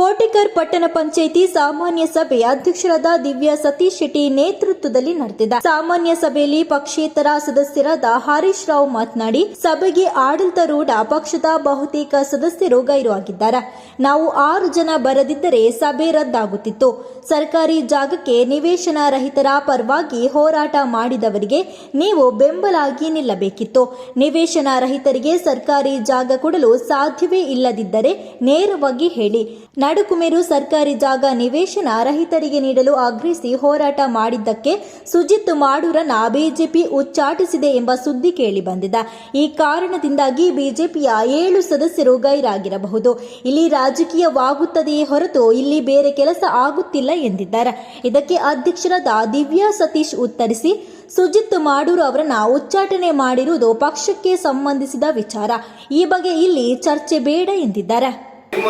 ಕೋಟೆಕರ್ ಪಟ್ಟಣ ಪಂಚಾಯಿತಿ ಸಾಮಾನ್ಯ ಸಭೆ ಅಧ್ಯಕ್ಷರಾದ ದಿವ್ಯಾ ಸತೀಶ್ ಶೆಟ್ಟಿ ನೇತೃತ್ವದಲ್ಲಿ ನಡೆದಿದೆ. ಸಾಮಾನ್ಯ ಸಭೆಯಲ್ಲಿ ಪಕ್ಷೇತರ ಸದಸ್ಯರಾದ ಹರೀಶ್ ರಾವ್ ಮಾತನಾಡಿ, ಸಭೆಗೆ ಆಡಳಿತಾರೂಢ ಪಕ್ಷದ ಬಹುತೇಕ ಸದಸ್ಯರು ಗೈರುವಾಗಿದ್ದಾರೆ. ನಾವು 6 ಜನ ಬರದಿದ್ದರೆ ಸಭೆ ರದ್ದಾಗುತ್ತಿತ್ತು. ಸರ್ಕಾರಿ ಜಾಗಕ್ಕೆ ನಿವೇಶನ ರಹಿತರ ಪರವಾಗಿ ಹೋರಾಟ ಮಾಡಿದವರಿಗೆ ನೀವು ಬೆಂಬಲಾಗಿ ನಿಲ್ಲಬೇಕಿತ್ತು. ನಿವೇಶನ ರಹಿತರಿಗೆ ಸರ್ಕಾರಿ ಜಾಗ ಕೊಡಲು ಸಾಧ್ಯವೇ ಇಲ್ಲದಿದ್ದರೆ ನೇರವಾಗಿ ಹೇಳಿ. ನಡುಕುಮೇರು ಸರ್ಕಾರಿ ಜಾಗ ನಿವೇಶನ ರಹಿತರಿಗೆ ನೀಡಲು ಆಗ್ರಹಿಸಿ ಹೋರಾಟ ಮಾಡಿದ್ದಕ್ಕೆ ಸುಜಿತ್ ಮಾಡೂರನ್ನ ಬಿಜೆಪಿ ಉಚ್ಚಾಟಿಸಿದೆ ಎಂಬ ಸುದ್ದಿ ಕೇಳಿ ಬಂದಿದೆ. ಈ ಕಾರಣದಿಂದಾಗಿ ಬಿಜೆಪಿಯ 7 ಸದಸ್ಯರು ಗೈರಾಗಿರಬಹುದು. ಇಲ್ಲಿ ರಾಜಕೀಯವಾಗುತ್ತದೆಯೇ ಹೊರತು ಇಲ್ಲಿ ಬೇರೆ ಕೆಲಸ ಆಗುತ್ತಿಲ್ಲ ಎಂದಿದ್ದಾರೆ. ಇದಕ್ಕೆ ಅಧ್ಯಕ್ಷರಾದ ದಿವ್ಯಾ ಸತೀಶ್ ಉತ್ತರಿಸಿ, ಸುಜಿತ್ ಮಾಡೂರು ಅವರನ್ನ ಉಚ್ಚಾಟನೆ ಮಾಡಿರುವುದು ಪಕ್ಷಕ್ಕೆ ಸಂಬಂಧಿಸಿದ ವಿಚಾರ. ಈ ಬಗ್ಗೆ ಇಲ್ಲಿ ಚರ್ಚೆ ಬೇಡ ಎಂದಿದ್ದಾರೆ. ನಿಮ್ಮ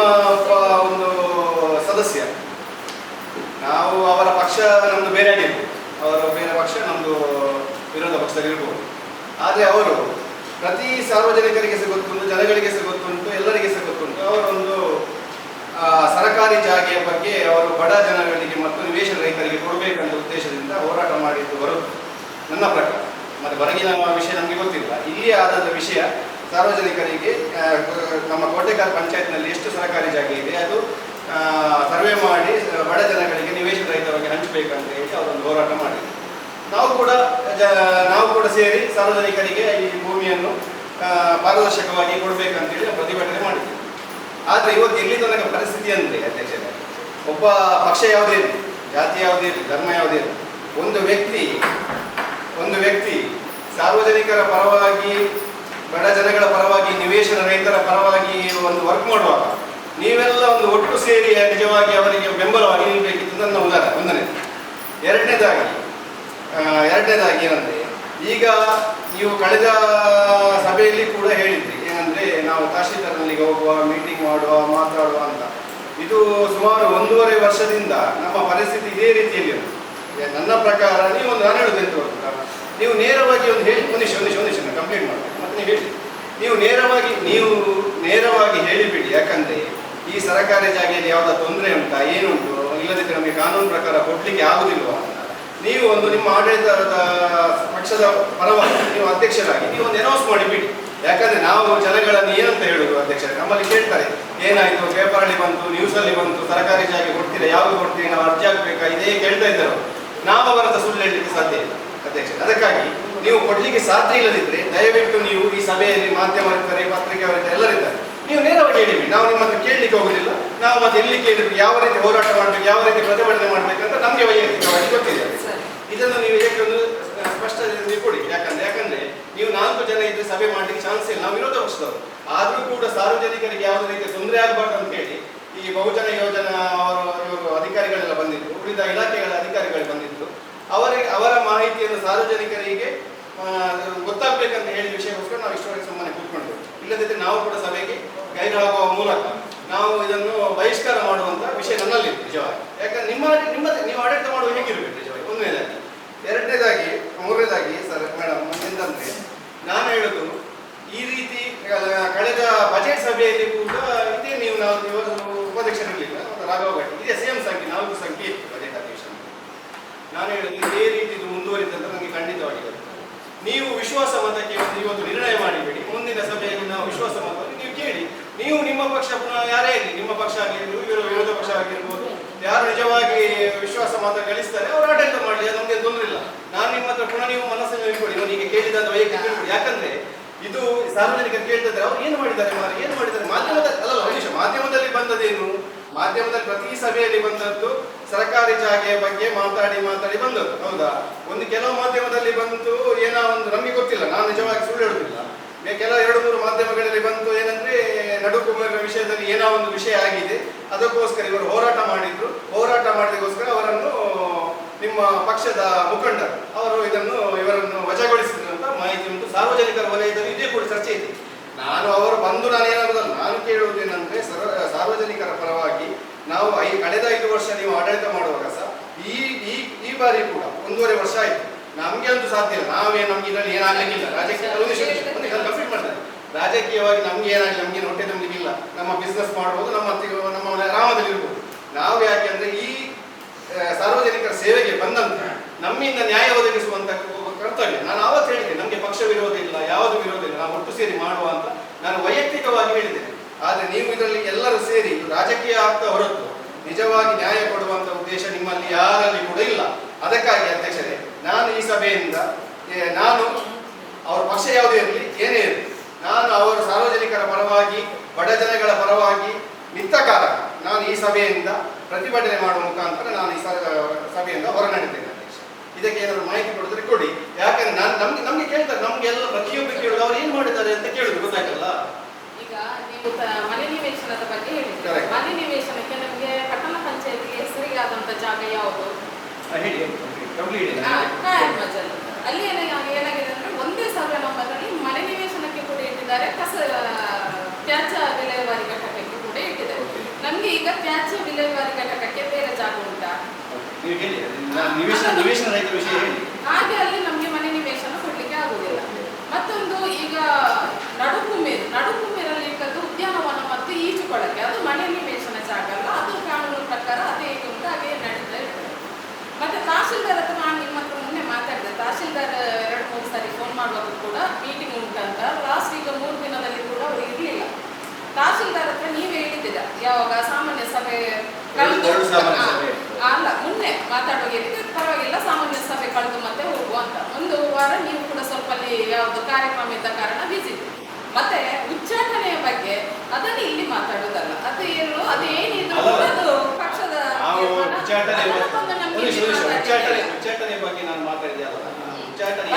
ಒಂದು ಸದಸ್ಯ, ನಾವು ಅವರ ಪಕ್ಷ ನಮ್ಮದು ಬೇರೆ ಆಗಿರ್ಬೋದು, ಅವರ ಬೇರೆ ಪಕ್ಷ ನಮ್ಮದು ವಿರೋಧ ಪಕ್ಷದಲ್ಲಿರ್ಬೋದು. ಆದರೆ ಅವರು ಪ್ರತಿ ಸಾರ್ವಜನಿಕರಿಗೆ ಸಹ ಗೊತ್ತುಂಟು, ಜನಗಳಿಗೆ ಸಹ ಗೊತ್ತುಂಟು, ಎಲ್ಲರಿಗೆ ಸಹ ಗೊತ್ತುಂಟು. ಅವರೊಂದು ಸರಕಾರಿ ಜಾಗೆಯ ಬಗ್ಗೆ ಅವರು ಬಡ ಜನಗಳಿಗೆ ಮತ್ತು ನಿವೇಶನ ರಹಿತರಿಗೆ ಕೊಡಬೇಕಂತ ಉದ್ದೇಶದಿಂದ ಹೋರಾಟ ಮಾಡಿದ್ದು ಬರುತ್ತೆ ನನ್ನ ಪ್ರಕಾರ. ಮತ್ತು ಹೊರಗಿನ ವಿಷಯ ನಮಗೆ ಗೊತ್ತಿಲ್ಲ. ಇಲ್ಲಿ ಆದ ವಿಷಯ ಸಾರ್ವಜನಿಕರಿಗೆ ನಮ್ಮ ಕೋಟೆಕರ್ ಪಂಚಾಯತ್ನಲ್ಲಿ ಎಷ್ಟು ಸರ್ಕಾರಿ ಜಾಗ ಇದೆ ಅದು ಸರ್ವೆ ಮಾಡಿ ಬಡ ಜನಗಳಿಗೆ ನಿವೇಶನ ರಹಿತವಾಗಿ ಹಂಚಬೇಕಂತ ಹೇಳಿ ಅವರೊಂದು ಹೋರಾಟ ಮಾಡಿದ್ರು. ನಾವು ಕೂಡ ಸೇರಿ ಸಾರ್ವಜನಿಕರಿಗೆ ಈ ಭೂಮಿಯನ್ನು ಪಾರದರ್ಶಕವಾಗಿ ಕೊಡಬೇಕಂತೇಳಿ ಪ್ರತಿಭಟನೆ ಮಾಡಿದ್ವಿ. ಆದರೆ ಇವತ್ತು ಎಲ್ಲಿ ತನಕ ಪರಿಸ್ಥಿತಿ ಅಂದರೆ ಅಧ್ಯಕ್ಷರೇ, ಒಬ್ಬ ಪಕ್ಷ ಯಾವುದೇ ಇರಲಿ, ಜಾತಿ ಯಾವುದೇ ಇರಲಿ, ಧರ್ಮ ಯಾವುದೇ ಇರಲಿ, ಒಂದು ವ್ಯಕ್ತಿ ಸಾರ್ವಜನಿಕರ ಪರವಾಗಿ, ಬಡ ಜನಗಳ ಪರವಾಗಿ, ನಿವೇಶನ ರಹಿತರ ಪರವಾಗಿ ಒಂದು ವರ್ಕ್ ಮಾಡುವಾಗ ನೀವೆಲ್ಲ ಒಂದು ಒಟ್ಟು ಸೇರಿ ನಿಜವಾಗಿ ಅವರಿಗೆ ಬೆಂಬಲವಾಗಿ ನಿಲ್ಲಬೇಕಿತ್ತು ನನ್ನ ಒಂದನೇ. ಎರಡನೇದಾಗಿ ಏನಂದರೆ, ಈಗ ನೀವು ಕಳೆದ ಸಭೆಯಲ್ಲಿ ಕೂಡ ಹೇಳಿದ್ರಿ ಏನಂದರೆ ನಾವು ತಹಶೀಲ್ದಾರ್ನಲ್ಲಿಗೆ ಹೋಗುವ, ಮೀಟಿಂಗ್ ಮಾಡುವ, ಮಾತಾಡುವ ಅಂತ. ಇದು ಸುಮಾರು 1.5 ವರ್ಷದಿಂದ ನಮ್ಮ ಪರಿಸ್ಥಿತಿ ಇದೇ ರೀತಿಯಲ್ಲಿ ಉಂಟು. ನನ್ನ ಪ್ರಕಾರ ನಾನು ಹೇಳೋದು ಎಂತ ಗೊತ್ತಾ, ನೀವು ನೇರವಾಗಿ ಒಂದು ಹೇಳಿ ಒಂದಿಷ್ಟು ಕಂಪ್ಲೇಂಟ್ ಮಾಡಬೇಕು. ಮತ್ತು ನೀವು ನೇರವಾಗಿ ಹೇಳಿಬಿಡಿ. ಯಾಕಂದರೆ ಈ ಸರ್ಕಾರಿ ಜಾಗೆಯಲ್ಲಿ ಯಾವುದೋ ತೊಂದರೆ ಉಂಟಾ, ಏನುಂಟು, ಇಲ್ಲದಿದ್ದರೆ ನಮಗೆ ಕಾನೂನು ಪ್ರಕಾರ ಕೊಡಲಿಕ್ಕೆ ಆಗುವುದಿಲ್ವ ಅಂತ ನೀವು ಒಂದು ನಿಮ್ಮ ಆಡಳಿತದ ಪಕ್ಷದ ಪರವಾಗಿ ನೀವು ಅಧ್ಯಕ್ಷರಾಗಿ ನೀವು ಒಂದು ಅನೌನ್ಸ್ ಮಾಡಿಬಿಡಿ. ಯಾಕಂದರೆ ನಾವು ಜನಗಳನ್ನು ಏನಂತ ಹೇಳೋದು ಅಧ್ಯಕ್ಷರೇ, ನಮ್ಮಲ್ಲಿ ಕೇಳ್ತಾರೆ ಏನಾಯಿತು, ಪೇಪರಲ್ಲಿ ಬಂತು, ನ್ಯೂಸಲ್ಲಿ ಬಂತು, ಸರ್ಕಾರಿ ಜಾಗ ಕೊಡ್ತೀರಾ, ಯಾವಾಗ ಕೊಡ್ತೀರಿ, ನಾವು ಅರ್ಜಿ ಹಾಕಬೇಕಾ, ಇದೇ ಕೇಳ್ತಾ ಇದ್ದಾರೆ. ನಾವು ಅವರದ ಸುಳ್ಳು ಹೇಳಲಿಕ್ಕೆ ಸಾಧ್ಯ ಇಲ್ಲ ಅಧ್ಯಕ್ಷರೇ. ಅದಕ್ಕಾಗಿ ನೀವು ಕೊಡಲಿಕ್ಕೆ ಸಾಧ್ಯ ಇಲ್ಲದಿದ್ದರೆ ದಯವಿಟ್ಟು ನೀವು ಈ ಸಭೆಯಲ್ಲಿ ಮಾಧ್ಯಮರಿದ್ದಾರೆ, ಪತ್ರಿಕೆಯವರಿದ್ದಾರೆ, ಎಲ್ಲರಿದ್ದಾರೆ, ನೀವು ನೇರವಾಗಿ ಹೇಳಿಬಿಡಿ. ನಾವು ನಿಮ್ಮ ಹತ್ರ ಕೇಳಲಿಕ್ಕೆ ಹೋಗೋದಿಲ್ಲ. ನಾವು ಮತ್ತೆ ಎಲ್ಲಿ ಕೇಳಬೇಕು, ಯಾವ ರೀತಿ ಹೋರಾಟ ಮಾಡಬೇಕು, ಯಾವ ರೀತಿ ಪ್ರತಿಭಟನೆ ಮಾಡಬೇಕಂತ ನಮಗೆ ವೈಯಕ್ತಿಕವಾಗಿ ಗೊತ್ತಿದೆ. ಇದನ್ನು ನೀವು ಹೇಗೆ ಒಂದು ಸ್ಪಷ್ಟತೆ ಕೊಡಿ. ಯಾಕಂದ್ರೆ ನೀವು 4 ಜನ ಇದ್ದು ಸಭೆ ಮಾಡಲಿಕ್ಕೆ ಚಾನ್ಸ್ ಇಲ್ಲ. ನಾವು ವಿರೋಧ ಪಕ್ಷದವರು ಆದರೂ ಕೂಡ ಸಾರ್ವಜನಿಕರಿಗೆ ಯಾವುದೇ ರೀತಿಯ ತೊಂದರೆ ಆಗಬಾರ್ದು ಅಂತ ಹೇಳಿ ಈ ಬಹುಜನ ಯೋಜನಾ ಇವರು ಅಧಿಕಾರಿಗಳೆಲ್ಲ ಬಂದಿದ್ರು, ಉಳಿದ ಇಲಾಖೆಗಳ ಅಧಿಕಾರಿಗಳು ಬಂದಿದ್ರು. ಅವರ ಮಾಹಿತಿಯನ್ನು ಸಾರ್ವಜನಿಕರಿಗೆ ಗೊತ್ತಾಗಬೇಕಂತ ಹೇಳಿ ವಿಷಯಕ್ಕೋಸ್ಕರ ನಾವು ಇಷ್ಟವರೆಗೆ ಸುಮ್ಮನೆ ಕೂತ್ಕೊಂಡ್ರು. ಇಲ್ಲದಿದ್ದರೆ ನಾವು ಕೂಡ ಸಭೆಗೆ ಗೈರಾಗುವ ಮೂಲಕ ನಾವು ಇದನ್ನು ಬಹಿಷ್ಕಾರ ಮಾಡುವಂಥ ವಿಷಯ ನನ್ನಲ್ಲಿ ನಿಜವಾಗಿ. ಯಾಕಂದ್ರೆ ನೀವು ಆಡಳಿತ ಮಾಡುವ ಹೇಗಿರಬೇಕು ನಿಜವಾಗಿ, ಒಂದನೇದಾಗಿ. ಮೂರನೇದಾಗಿ ಸರ್ ಮೇಡಮ್ ಎಂತಂದರೆ, ನಾನು ಹೇಳೋದು ಈ ರೀತಿ ಕಳೆದ ಬಜೆಟ್ ಸಭೆಯಲ್ಲಿ ಕೂಡ ಇದೇ ನಾವು ಉಪಾಧ್ಯಕ್ಷರಿರಲಿಲ್ಲ, ರಾಘವ ಭಟ್, ಇದೇ ಸೇಮ್ ಸಂಖ್ಯೆ 4 ಸಂಖ್ಯೆ ಇತ್ತು ಬಜೆಟ್ ಅಧ್ಯಕ್ಷ. ನಾನು ಹೇಳೋದು ಇದೇ ರೀತಿ ಇದು ಮುಂದುವರಿದಂತ ನನಗೆ ಖಂಡಿತವಾಗಿದೆ. ನೀವು ವಿಶ್ವಾಸ ಮತಕ್ಕೆ ಇವತ್ತು ನಿರ್ಣಯ ಮಾಡಿಬಿಡಿ. ಮುಂದಿನ ಸಭೆಯಲ್ಲಿ ನಾವು ವಿಶ್ವಾಸ ಮತವನ್ನು ನೀವು ಕೇಳಿ. ನೀವು ನಿಮ್ಮ ಪಕ್ಷ ಪುನಃ ಯಾರೇ ಇರಲಿ, ನಿಮ್ಮ ಪಕ್ಷ ಆಗಿರ್ಬೋದು, ವಿರೋಧ ಪಕ್ಷ ಆಗಿರ್ಬೋದು, ಯಾರು ನಿಜವಾಗಿ ವಿಶ್ವಾಸ ಮತ ಗಳಿಸ್ತಾರೆ ಅವರು ಆಡಳಿತ ಮಾಡಲಿ, ಅದು ನಮಗೆ ತೊಂದರೆ ಇಲ್ಲ. ನಾನು ನಿಮ್ಮ ಹತ್ರ ಪುನಃ ನೀವು ಮನಸ್ಸನ್ನು ಹೇಳ್ಕೊಡಿ, ನನಗೆ ಕೇಳಿದಂತ ವೈಯಕ್ತಿಕ ಹೇಳ್ಕೊಡಿ. ಯಾಕಂದ್ರೆ ಇದು ಸಾರ್ವಜನಿಕರು ಕೇಳ್ತಿದ್ರೆ ಅವ್ರು ಏನು ಮಾಡಿದ್ದಾರೆ, ಮಾಧ್ಯಮದಲ್ಲಿ ಬಂದದೇನು, ಮಾಧ್ಯಮದಲ್ಲಿ ಪ್ರತಿ ಸಭೆಯಲ್ಲಿ ಬಂದದ್ದು ಸರ್ಕಾರಿ ಜಾಗೆಯ ಬಗ್ಗೆ ಮಾತಾಡಿ ಬಂದದ್ದು ಹೌದಾ. ಕೆಲವು ಮಾಧ್ಯಮದಲ್ಲಿ ಬಂತು ಏನೋ ಒಂದು ನಮಗೆ ಗೊತ್ತಿಲ್ಲ, ನಾನು ನಿಜವಾಗಿ ಸುಳ್ಳು ಹೇಳುತ್ತಿಲ್ಲ. ಕೆಲವು 2-3 ಮಾಧ್ಯಮಗಳಲ್ಲಿ ಬಂತು ಏನಂದ್ರೆ ನಡುಕುಮೇರ ವಿಷಯದಲ್ಲಿ ಏನೋ ಒಂದು ವಿಷಯ ಆಗಿದೆ, ಅದಕ್ಕೋಸ್ಕರ ಇವರು ಹೋರಾಟ ಮಾಡಿದಕ್ಕೋಸ್ಕರ ಅವರನ್ನು ನಿಮ್ಮ ಪಕ್ಷದ ಮುಖಂಡರು ಇವರನ್ನು ವಜಾಗೊಳಿಸಿದ್ರು ಅಂತ ಮಾಹಿತಿ ಉಂಟು. ಸಾರ್ವಜನಿಕರ ವಲಯದಲ್ಲಿ ಇದೇ ಕೂಡ ಚರ್ಚೆ ಇದೆ. ಅವರು ಬಂದು ನಾನೇನಾಗುದಲ್ಲ, ನಾನು ಕೇಳುವುದೇನೆಂದ್ರೆ ಸಾರ್ವಜನಿಕರ ಪರವಾಗಿ ನಾವು ಕಳೆದ 5 ವರ್ಷ ನೀವು ಆಡಳಿತ ಮಾಡುವಾಗ ಸಹ ಈ ಬಾರಿ ಕೂಡ 1.5 ವರ್ಷ ಆಯಿತು. ನಮಗೆ ಅಂತೂ ಸಾಧ್ಯ ಇಲ್ಲ, ನಮ್ಗೆ ಇದರಲ್ಲಿ ಏನಾಗಲಿಕ್ಕಿಲ್ಲ. ರಾಜಕೀಯ ಕಂಪ್ಲೀಟ್ ಮಾಡ್ತಾರೆ, ರಾಜಕೀಯವಾಗಿ ನಮ್ಗೆ ಏನಾಗಲಿ, ನಮ್ಗೆ ಹೊಟ್ಟೆ ತುಂಬಲಿಕ್ಕಿಲ್ಲ. ನಮ್ಮ ಬಿಸ್ನೆಸ್ ಮಾಡ್ಬೋದು, ನಮ್ಮ ಆರಾಮದಲ್ಲಿ ಇರ್ಬೋದು. ನಾವು ಯಾಕೆ ಅಂದ್ರೆ ಈ ಸಾರ್ವಜನಿಕರ ಸೇವೆಗೆ ಬಂದಂತ ನಮ್ಮಿಂದ ನ್ಯಾಯ ಒದಗಿಸುವಂತ ಕರ್ತವ್ಯ. ನಾನು ಆವತ್ತು ಹೇಳಿದೆ ನಮಗೆ ಪಕ್ಷ ವಿರೋಧ ಇಲ್ಲ, ಯಾವುದು ವಿರೋಧ ಇಲ್ಲ, ನಾವು ಒಟ್ಟು ಸೇರಿ ಮಾಡುವ ಅಂತ ನಾನು ವೈಯಕ್ತಿಕವಾಗಿ ಹೇಳಿದ್ದೇನೆ. ಆದ್ರೆ ನೀವು ಇದರಲ್ಲಿ ಎಲ್ಲರೂ ಸೇರಿ ರಾಜಕೀಯ ಆಗ್ತಾ ಹೊರತು ನಿಜವಾಗಿ ನ್ಯಾಯ ಕೊಡುವಂತ ಉದ್ದೇಶ ನಿಮ್ಮಲ್ಲಿ ಯಾರಲ್ಲಿ ಕೂಡ ಇಲ್ಲ. ಅದಕ್ಕಾಗಿ ಅಧ್ಯಕ್ಷರೇ, ನಾನು ಈ ಸಭೆಯಿಂದ ನಾನು ಅವರ ಪಕ್ಷ ಯಾವುದೇ ಇರಲಿ ಏನೇ ಇರಲಿ, ನಾನು ಅವರ ಸಾರ್ವಜನಿಕರ ಪರವಾಗಿ ಬಡ ಜನಗಳ ಪರವಾಗಿ ನಿಂತ ಕಾರಣ ನಾನು ಈ ಸಭೆಯಿಂದ ಪ್ರತಿಭಟನೆ ಮಾಡುವ ಮುಖಾಂತರ ನಾನು ಈ ಸಭೆಯಿಂದ ಹೊರನಡೆದ್ದೇನೆ. ಅಧ್ಯಕ್ಷ, ಇದಕ್ಕೆ ಏನಾದ್ರು ಮಾಹಿತಿ ಕೊಡಿದ್ರೆ ಕೊಡಿ. ಯಾಕಂದ್ರೆ ನಮ್ಗೆ ಕೇಳ್ತಾರೆ, ನಮ್ಗೆಲ್ಲ ಪ್ರತಿಯೊಬ್ಬರು ಕೇಳುದು ಅವ್ರು ಏನ್ ಮಾಡಿದ್ದಾರೆ ಅಂತ ಕೇಳುದು ಗೊತ್ತಾಗಲ್ಲ. ಈಗ ನೀವು ಮನೆ ನಿವೇಶನದ ಬಗ್ಗೆ ಹೇಳಿದ್ರೆ, ಮನೆ ನಿವೇಶನಕ್ಕೆ ನಮಗೆ ಪಟ್ಟಣ ಪಂಚಾಯತಿಗೆ ಸರಿಯಾದಂತ ಜಾಗ ಯಾವುದು? ಅಲ್ಲಿ ಏನಾಗಿದೆ ಅಂದ್ರೆ ಒಂದೇ ಸರ್ವೆ ನಂಬರ್ನಲ್ಲಿ ಮನೆ ನಿವೇಶನಕ್ಕೆ ಕೂಡ ಇಟ್ಟಿದ್ದಾರೆ, ತ್ಯಾಜ್ಯ ವಿಲೇವಾರಿ ಘಟಕಕ್ಕೆ ಕೂಡ ಇಟ್ಟಿದ್ದಾರೆ. ನಮ್ಗೆ ಈಗ ತ್ಯಾಜ್ಯ ವಿಲೇವಾರಿ ಘಟಕಕ್ಕೆ ಬೇರೆ ಜಾಗ ಉಂಟಾ? ಹಾಗೆ ಅಲ್ಲಿ ನಮ್ಗೆ ಮನೆ ನಿವೇಶನ ಕೊಡ್ಲಿಕ್ಕೆ ಆಗುದಿಲ್ಲ. ಮತ್ತೊಂದು, ಈಗ ನಡುಭೂಮಿಯಲ್ಲಿ ಇಟ್ಟದ್ದು ಉದ್ಯಾನವನ ಮತ್ತು ಈಜುಕೊಳಕ್ಕೆ, ಅದು ಮನೆ ನಿವೇಶನ ಜಾಗ ಅಲ್ಲ, ಅದು ಕಾನೂನು ಪ್ರಕಾರ ಅದೇ ಹೇಗೆ ಉಂಟು ಹಾಗೆ ನಡೀತಾ ಇರ್ತದೆ. ಮತ್ತೆ ತಹಶೀಲ್ದಾರ್ ಹತ್ರ ನಾನು ನಿಮ್ಮ ಹತ್ರ ಮೊನ್ನೆ ಮಾತಾಡಿದೆ. ತಹಶೀಲ್ದಾರ್ 2-3 ಸಾರಿ ಫೋನ್ ಮಾಡುವಾಗ ಕೂಡ ಮೀಟಿಂಗ್ ಉಂಟಂತ. ಲಾಸ್ಟ್ ಈಗ 3 ದಿನದಲ್ಲಿ ಕೂಡ ಅವರು ಇರಲಿಲ್ಲ. ತಹಶೀಲ್ದಾರ್ ಹತ್ರ ನೀವೇ ಹೇಳಿದ್ದೀರಾ ಯಾವಾಗ ಸಾಮಾನ್ಯ ಸಭೆ ಅಲ್ಲ ಮುನ್ನೆ ಮಾತಾಡುವಾಗ ಹೇಳಿದ್ರೆ ಪರವಾಗಿಲ್ಲ, ಸಾಮಾನ್ಯ ಸಭೆ ಕಳೆದು ಮತ್ತೆ ಹೋಗುವ ಅಂತ. 1 ವಾರ ನೀವು ಕೂಡ ಸ್ವಲ್ಪ ಅಲ್ಲಿ ಯಾವುದು ಕಾರ್ಯಕ್ರಮ ಇದ್ದ ಕಾರಣ ಬಿಸಿ. ಮತ್ತೆ ಉಚ್ಚಾಟನೆಯ ಬಗ್ಗೆ ಅದನ್ನು ಇಲ್ಲಿ ಮಾತಾಡುವುದಲ್ಲ, ಅದೇನಿದ್ರು ಅದು ಪಕ್ಷದ ಉಚ್ಚಾಟನೆ ಬಗ್ಗೆ ನಾನು ಮಾತಾಡಿದೆ ಅಲ್ಲ. ಉಚ್ಚಾಟನೆ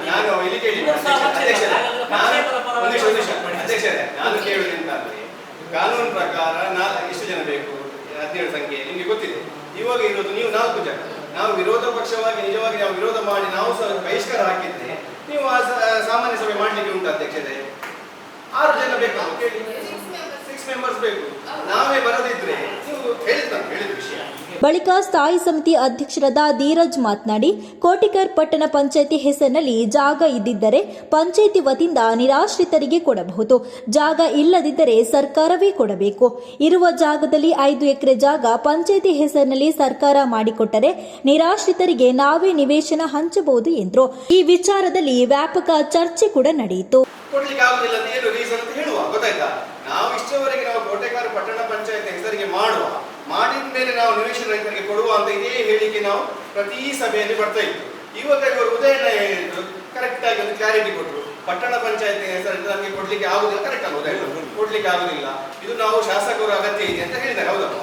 ನಾನು ಇಲ್ಲಿ ಕೇಳಿ ಅಧ್ಯಕ್ಷರೇ, ನಾನು ಕೇಳುವುದಂತಂದ್ರೆ ಕಾನೂನು ಪ್ರಕಾರ ಎಷ್ಟು ಜನ ಬೇಕು? 17 ಸಂಖ್ಯೆ ನಿಮ್ಗೆ ಗೊತ್ತಿದೆ. ಇವಾಗ ಇರೋದು ನೀವು 4 ಜನ. ನಾವು ವಿರೋಧ ಪಕ್ಷವಾಗಿ ನಿಜವಾಗಿ ನಾವು ವಿರೋಧ ಮಾಡಿ ನಾವು ಬಹಿಷ್ಕಾರ ಹಾಕಿದ್ರೆ ನೀವು ಸಾಮಾನ್ಯ ಸಭೆ ಮಾಡ್ಲಿಕ್ಕೆ ಉಂಟು ಅಧ್ಯಕ್ಷರೇ. 6 ಜನ ಬೇಕು, 6 ಮೆಂಬರ್ಸ್ ಬೇಕು. ನಾವೇ ಬರದಿದ್ರೆ ನೀವು ಹೇಳಿದ ವಿಷಯ. ಬಳಿಕ ಸ್ಥಾಯಿ ಸಮಿತಿ ಅಧ್ಯಕ್ಷರಾದ ಧೀರಜ್ ಮಾತನಾಡಿ, ಕೋಟಿಕರ್ ಪಟ್ಟಣ ಪಂಚಾಯಿತಿ ಹೆಸರಿನಲ್ಲಿ ಜಾಗ ಇದ್ದಿದ್ದರೆ ಪಂಚಾಯಿತಿ ವತಿಯಿಂದ ನಿರಾಶ್ರಿತರಿಗೆ ಕೊಡಬಹುದು, ಜಾಗ ಇಲ್ಲದಿದ್ದರೆ ಸರ್ಕಾರವೇ ಕೊಡಬೇಕು. ಇರುವ ಜಾಗದಲ್ಲಿ 5 ಎಕರೆ ಜಾಗ ಪಂಚಾಯಿತಿ ಹೆಸರಿನಲ್ಲಿ ಸರ್ಕಾರ ಮಾಡಿಕೊಟ್ಟರೆ ನಿರಾಶ್ರಿತರಿಗೆ ನಾವೇ ನಿವೇಶನ ಹಂಚಬಹುದು ಎಂದರು. ಈ ವಿಚಾರದಲ್ಲಿ ವ್ಯಾಪಕ ಚರ್ಚೆ ಕೂಡ ನಡೆಯಿತು. ಕೊಡ್ಲಿಕ್ಕೆ ಆಗುದಿಲ್ಲ ಅಂತ ಏನು ರೀಸನ್ ಅಂತ ಹೇಳುವ, ಗೊತ್ತಾಯ್ತಾ? ನಾವು ಇಷ್ಟವರೆಗೆ ನಾವು ಕೋಟೆಕಾರ ಪಟ್ಟಣ ಪಂಚಾಯತ್ ಹೆಸರಿಗೆ ಮಾಡಿದ ಮೇಲೆ ನಾವು ನಿವೇಶನ ರೈತರಿಗೆ ಕೊಡುವ ಅಂತ ಇದೇ ಹೇಳಿಕೆ ನಾವು ಪ್ರತಿ ಸಭೆಯಲ್ಲಿ ಬರ್ತಾ ಇತ್ತು. ಇವಾಗ ಇವರು ಉದಯನ ಹೇಳಿದ್ರು, ಕರೆಕ್ಟ್ ಆಗಿ ಒಂದು ಕ್ಲಾರಿಟಿ ಕೊಟ್ಟರು. ಪಟ್ಟಣ ಪಂಚಾಯತ್ ಹೆಸರಿಂದ ನಮಗೆ ಕೊಡ್ಲಿಕ್ಕೆ ಆಗುದಿಲ್ಲ, ಕರೆಕ್ಟ್ ಅಲ್ಲ ಉದಯ ಕೊಡ್ಲಿಕ್ಕೆ ಆಗುದಿಲ್ಲ, ಇದು ನಾವು ಶಾಸಕರ ಅಗತ್ಯ ಇದೆ ಅಂತ ಹೇಳಿದ್ದಾರೆ. ಹೌದಲ್ಲ?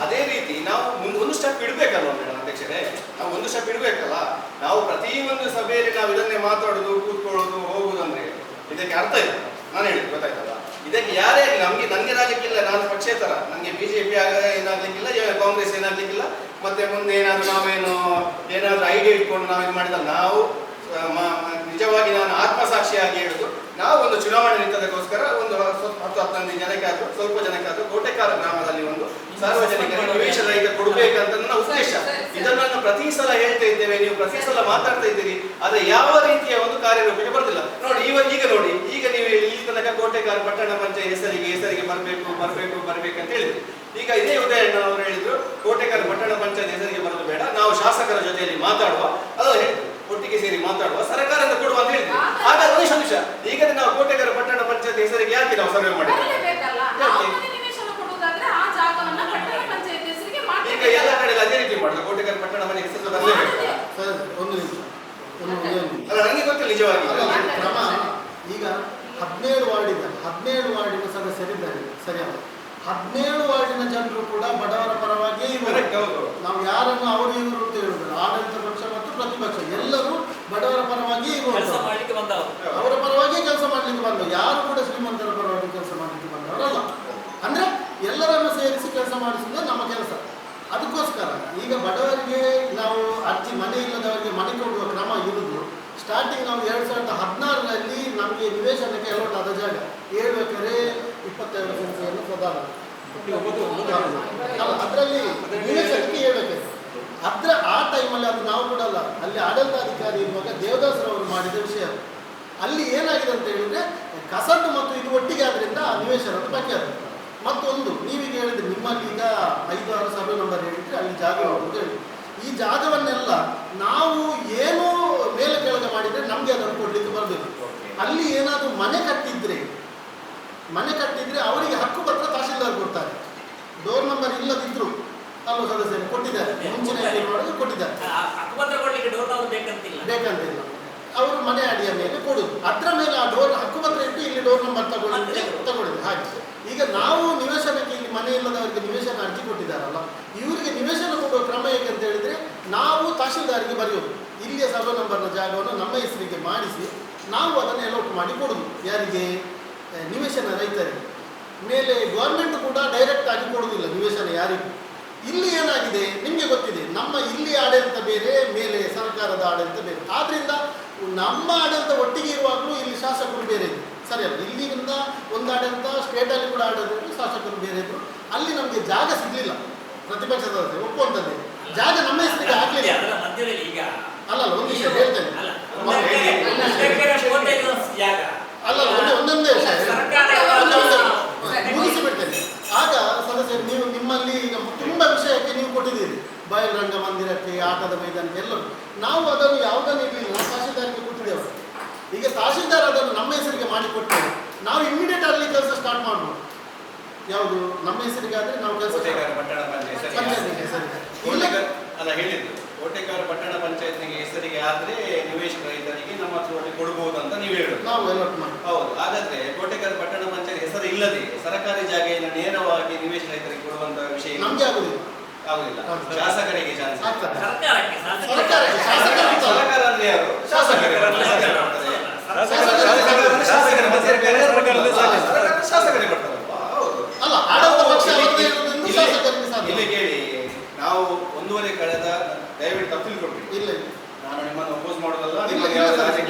ಅದೇ ರೀತಿ ನಾವು ಒಂದು ಸ್ಟೆಪ್ ಇಡ್ಬೇಕಲ್ವ ಮೇಡಮ್ ಅಧ್ಯಕ್ಷರೇ? ನಾವು ಒಂದು ಸ್ಟೆಪ್ ಇಡ್ಬೇಕಲ್ಲ. ನಾವು ಪ್ರತಿ ಒಂದು ಸಭೆಯಲ್ಲಿ ನಾವು ಇದನ್ನೇ ಮಾತಾಡುದು, ಕೂತ್ಕೊಳ್ಳೋದು, ಹೋಗುದು ಅಂದ್ರೆ ಇದಕ್ಕೆ ಅರ್ಥ ಇಲ್ಲ. ನಾನು ಹೇಳಿದ್ದು ಗೊತ್ತಾಯ್ತಲ್ಲ? ಇದಕ್ಕೆ ಯಾರೇ ನನಗೆ ರಾಜಕ್ಕಿಲ್ಲ, ನಾನು ಪಕ್ಷೇತರ, ನನಗೆ ಬಿಜೆಪಿ ಏನಾಗ್ಲಿಕ್ಕಿಲ್ಲ, ಕಾಂಗ್ರೆಸ್ ಏನಾಗ್ಲಿಕ್ಕಿಲ್ಲ, ಮತ್ತೆ ಮುಂದೆ ಏನಾದ್ರೂ ಐಡಿಯಾ ಇಟ್ಕೊಂಡು ನಾವು ಇದು ಮಾಡಿದ ನಾವು ನಿಜವಾಗಿ ನಾನು ಆತ್ಮಸಾಕ್ಷಿಯಾಗಿ ಹೇಳುದು, ನಾವು ಒಂದು ಚುನಾವಣೆ ನಿಂತದಕ್ಕೋಸ್ಕರ ಒಂದು 10-15 ಜನಕ್ಕಾದ್ರೂ ಸ್ವಲ್ಪ ಜನಕ್ಕಾದ್ರೂ ಕೋಟೆಕಾರ ಗ್ರಾಮದಲ್ಲಿ ಒಂದು ಸಾರ್ವಜನಿಕರಿಗೆ ನಿವೇಶನ ರಹಿತ ಕೊಡಬೇಕಂತ ನನ್ನ ಉದ್ದೇಶ. ಇದನ್ನು ನಾನು ಪ್ರತಿ ಸಲ ಹೇಳ್ತಾ ಇದ್ದೇವೆ, ನೀವು ಪ್ರತಿ ಸಲ ಮಾತಾಡ್ತಾ ಇದ್ದೀರಿ, ಆದ್ರೆ ಯಾವ ರೀತಿಯ ಒಂದು ಕಾರ್ಯರೂಪಕ್ಕೆ ಬರುದಿಲ್ಲ. ನೋಡಿ ಈಗ ನೀವು ಈ ತನಕ ಕೋಟೆಕಾರ ಪಟ್ಟಣ ಪಂಚಾಯತ್ ಹೆಸರಿಗೆ ಬರ್ಬೇಕು ಅಂತ ಹೇಳಿದ್ರಿ. ಈಗ ಇದೇ ಉದಯಣ್ಣ ಅವರು ಹೇಳಿದ್ರು, ಕೋಟೆಕಾರ ಪಟ್ಟಣ ಪಂಚಾಯತ್ ಹೆಸರಿಗೆ ಬರೋದು ಬೇಡ, ನಾವು ಶಾಸಕರ ಜೊತೆಯಲ್ಲಿ ಮಾತಾಡುವ, ಅದು ಹೇಳಿದ್ರು, ಒಟ್ಟಿಗೆ ಸೇರಿ ಮಾತಾಡುವ, ಸರ್ಕಾರದಿಂದ ಕೊಡುವ ಅಂತ ಹೇಳಿದ್ರು. ಹಾಗಾದ್ರೆ ಒಂದು ನಿಮಿಷ, ಈಗ ನಾವು ಕೋಟೆಕಾರ ಪಟ್ಟಣ ಪಂಚಾಯತ್ ಹೆಸರಿಗೆ ಯಾಕೆ ನಾವು ಸರ್ವೆ ಮಾಡಿದ್ದೇವೆ? ಈಗ ಎಲ್ಲ ಕಡೆ ಅದೇ ರೀತಿ ಮಾಡಿದ್ರು, ಕೋಟೆಕಾರ ಪಟ್ಟಣ ಮನೆ ಹೆಸರು ಬರಲೇಬೇಕು. ಅಲ್ಲ, ನನಗೆ ಗೊತ್ತಿಲ್ಲ ನಿಜವಾಗಿ ಕ್ರಮ. ಈಗ 17 ವಾರ್ಡಿನ ಸದಸ್ಯರಿದ್ದಾರೆ, ಸರಿಯಾದ 17 ವಾರ್ಡಿನ ಜನರು ಕೂಡ ಬಡವರ ಪರವಾಗಿಯೇ ಇವರು. ನಾವು ಯಾರನ್ನು ಅವರು ಇವರು ಅಂತ ಹೇಳುವುದಿಲ್ಲ, ಆಡಳಿತ ಪಕ್ಷ ಮತ್ತು ಪ್ರತಿಪಕ್ಷ ಎಲ್ಲರೂ ಬಡವರ ಪರವಾಗಿಯೇ ಇರುವಂತ, ಅವರ ಪರವಾಗಿಯೇ ಕೆಲಸ ಮಾಡ್ಲಿಕ್ಕೆ ಬಂದವರು. ಯಾರು ಕೂಡ ಶ್ರೀಮಂತರ ಪರವಾಗಿ ಕೆಲಸ ಮಾಡ್ಲಿಕ್ಕೆ ಬಂದವರಲ್ಲ. ಅಂದ್ರೆ ಎಲ್ಲರನ್ನು ಸೇರಿಸಿ ಕೆಲಸ ಮಾಡಿಸುವುದು ನಮ್ಮ ಕೆಲಸ. ಅದಕ್ಕೋಸ್ಕರ ಈಗ ಬಡವರಿಗೆ ನಾವು ಮನೆ ಇಲ್ಲದವರಿಗೆ ಮನೆ ಕೊಡುವ ಕ್ರಮ ಇರುವುದು. ಸ್ಟಾರ್ಟಿಂಗ್ ನಾವು 2016ರಲ್ಲಿ ನಮಗೆ ನಿವೇಶನಕ್ಕೆ ಅಲೋಟ್ ಆದ ಜಾಗ 7 ಎಕರೆ 22 ಸೆಂಟ್ಸನ್ನು ಪ್ರದಾನ, ಅದರಲ್ಲಿ ನಿವೇಶನಕ್ಕೆ 7 ಎಕರೆ. ಆ ಟೈಮಲ್ಲಿ ಅದು ನಾವು ಕೂಡ ಅಲ್ಲ, ಅಲ್ಲಿ ಆಡಳಿತಾಧಿಕಾರಿ ಇರುವಾಗ ದೇವದಾಸರವರು ಮಾಡಿದ ವಿಷಯ. ಅಲ್ಲಿ ಏನಾಗಿದೆ ಅಂತ ಹೇಳಿದ್ರೆ, ಕಸದ್ದು ಮತ್ತು ಇದು ಒಟ್ಟಿಗೆ ಆದ್ರಿಂದ ನಿವೇಶನದ ಬಗ್ಗೆ ಅದು ಮತ್ತೊಂದು ನಿಮ್ಮಲ್ಲಿ ಈಗ 5-6 ಸರ್ವೆ ನಂಬರ್ ಹೇಳಿದ್ರೆ ಅಲ್ಲಿ ಜಾಗ ಉಂಟು ಅಂತ ಹೇಳಿ, ಈ ಜಾಗವನ್ನೆಲ್ಲ ನಾವು ಏನು ಮೇಲೆ ಕೆಳಗೆ ಮಾಡಿದರೆ ನಮಗೆ ಅದನ್ನು ಕೊಡಲಿಕ್ಕೆ ಬರಬೇಕು. ಅಲ್ಲಿ ಏನಾದರೂ ಮನೆ ಕಟ್ಟಿದ್ರೆ ಅವರಿಗೆ ಹಕ್ಕು ಪತ್ರ ತಹಶೀಲ್ದಾರ್ ಕೊಡ್ತಾರೆ. ಡೋರ್ ನಂಬರ್ ಇಲ್ಲದಿದ್ರು ಅಲ್ಲೂ ಸದಸ್ಯರು ಕೊಟ್ಟಿದ್ದಾರೆ, ಮುಂಚಿನ ಕೊಟ್ಟಿದ್ದಾರೆ, ಬೇಕಂತಿಲ್ಲ. ಅವರು ಮನೆ ಅಡಿಯ ಮೇಲೆ ಕೊಡುದು, ಅದರ ಮೇಲೆ ಆ ಡೋರ್ ಹಕ್ಕುಪತ್ರ ಇಟ್ಟು ಇಲ್ಲಿ ಡೋರ್ ನಂಬರ್ ತಗೊಳ್ಳುದು ಹಾಗೆ. ಈಗ ನಾವು ನಿವೇಶನಕ್ಕೆ ಇಲ್ಲಿ ಮನೆ ಇಲ್ಲದವರಿಗೆ ನಿವೇಶನ ಅರ್ಜಿ ಕೊಟ್ಟಿದ್ದಾರಲ್ಲ, ಇವರಿಗೆ ನಿವೇಶನ ಕೊಡುವ ಕ್ರಮ ಹೇಗೆ ಅಂತ ಹೇಳಿದ್ರೆ ನಾವು ತಹಶೀಲ್ದಾರಿಗೆ ಬರೆಯೋದು, ಇಲ್ಲಿಯ ಸರ್ವೆ ನಂಬರ್ನ ಜಾಗವನ್ನು ನಮ್ಮ ಹೆಸರಿಗೆ ಮಾಡಿಸಿ ನಾವು ಅದನ್ನು ಅಲೋಟ್ ಮಾಡಿ ಕೊಡುದು. ಯಾರಿಗೆ? ನಿವೇಶನ ರೈತರಿಗೆ. ಮೇಲೆ ಗೌರ್ಮೆಂಟ್ ಕೂಡ ಡೈರೆಕ್ಟ್ ಆಗಿ ಕೊಡುವುದಿಲ್ಲ ನಿವೇಶನ ಯಾರಿಗೂ. ಇಲ್ಲಿ ಏನಾಗಿದೆ ನಿಮಗೆ ಗೊತ್ತಿದೆ, ನಮ್ಮ ಇಲ್ಲಿ ಆಡಳಿತ ಬೇರೆ, ಮೇಲೆ ಸರ್ಕಾರದ ಆಡಳಿತ ಬೇರೆ. ಆದ್ರಿಂದ ನಮ್ಮ ಆಡಳಿತ ಒಟ್ಟಿಗೆ ಇರುವಾಗಲೂ ಇಲ್ಲಿ ಶಾಸಕರು ಬೇರೆ ಇದ್ರು, ಸರಿಯಲ್ಲ? ಇಲ್ಲಿಂದ ಒಂದು ಆಡಳಿತ, ಸ್ಟೇಟಲ್ಲಿ ಕೂಡ ಆಡಳಿತ, ಶಾಸಕರು ಬೇರೆ ಇದ್ರು. ಅಲ್ಲಿ ನಮಗೆ ಜಾಗ ಸಿಗಲಿಲ್ಲ, ಪ್ರತಿಪಕ್ಷದ ಒಪ್ಪುವಂಥದ್ದೇ ಜಾಗ ನಮ್ಮ ಹೆಸರಿಗೆ ಆಗಲಿಲ್ಲ. ಅಲ್ಲ ಒಂದು ವಿಷಯ ಹೇಳ್ತೇನೆ, ಒಂದೊಂದೇ ವಿಷಯ ಮುಗಿಸಿಬಿಡ್ತೇನೆ. ಆಗ ಸದಸ್ಯರು ನೀವು ನಿಮ್ಮಲ್ಲಿ ಈಗ ತುಂಬ ವಿಷಯಕ್ಕೆ ನೀವು ಕೊಟ್ಟಿದ್ದೀರಿ, ಬಯಲುರಂಗ ಮಂದಿರಕ್ಕೆ, ಆಟದ ಮೈದಾನಕ್ಕೆ ಎಲ್ಲರೂ. ನಾವು ಅದನ್ನು ಯಾವುದನ್ನು ಇರಲಿಲ್ಲ, ನಾವು ತಹಶೀಲ್ದಾರ್ಗೆ ಕೊಟ್ಟಿದ್ದೇವೆ. ಈಗ ತಹಶೀಲ್ದಾರ್ ಅದನ್ನು ನಮ್ಮ ಹೆಸರಿಗೆ ಮಾಡಿಕೊಟ್ಟೇವೆ, ನಾವು ಇಮಿಡಿಯೇಟ್ ಅಲ್ಲಿ ಕೆಲಸ ಸ್ಟಾರ್ಟ್ ಮಾಡ್ಬೋದು. ಯಾವುದು ನಮ್ಮ ಹೆಸರಿಗಾದ್ರೆ ನಾವು ಕೆಲಸ ಅಲ್ಲ ಹೇಳಿದ್ದು, ಕೋಟೆಕಾರ ಪಟ್ಟಣ ಪಂಚಾಯತ್ನಿಗೆ ಹೆಸರಿಗೆ ಆದ್ರೆ ನಿವೇಶನ ರೈತರಿಗೆ ನಮ್ಮ ಹತ್ರ ಕೊಡಬಹುದು ಅಂತ ನೀವು ಹೇಳುದು. ನಾವು ಅಲಾಟ್ ಮಾಡಿ. ಹೌದು. ಹಾಗಾದ್ರೆ ಕೋಟೆಕಾರ ಪಟ್ಟಣ ಪಂಚಾಯತ್ ಹೆಸರು ಇಲ್ಲದೆ ಸರ್ಕಾರಿ ಜಾಗೆಯನ್ನು ನೇರವಾಗಿ ನಿವೇಶನ ರೈತರಿಗೆ ಕೊಡುವಂತ ವಿಷಯ ನಮ್ಗೆ ಆಗುದಿಲ್ಲ. ಶಾಸಕರಿಗೆ ಚಾನ್ಸ್. ಸರ್ಕಾರ ಅಂದ್ರೆ ಯಾರು? ಶಾಸಕರಿಗೆ ಕೊಡ್ತಾರಲ್ವಾ? ಹೌದು. ಅಲ್ಲ, ಆಡಳಿತ ಪಕ್ಷ ಇಲ್ಲಿ ಕೇಳಿ, ನಾವು 1.5 ಕಳೆದ ದಯವಿಟ್ಟು ತಪ್ಪು ತಿಳ್ಕೊಳ್ರಿ. ಇಲ್ಲ, ನಾನು ನಿಮ್ಮನ್ನು ಅಪೋಸ್ ಮಾಡೋದಲ್ಲ,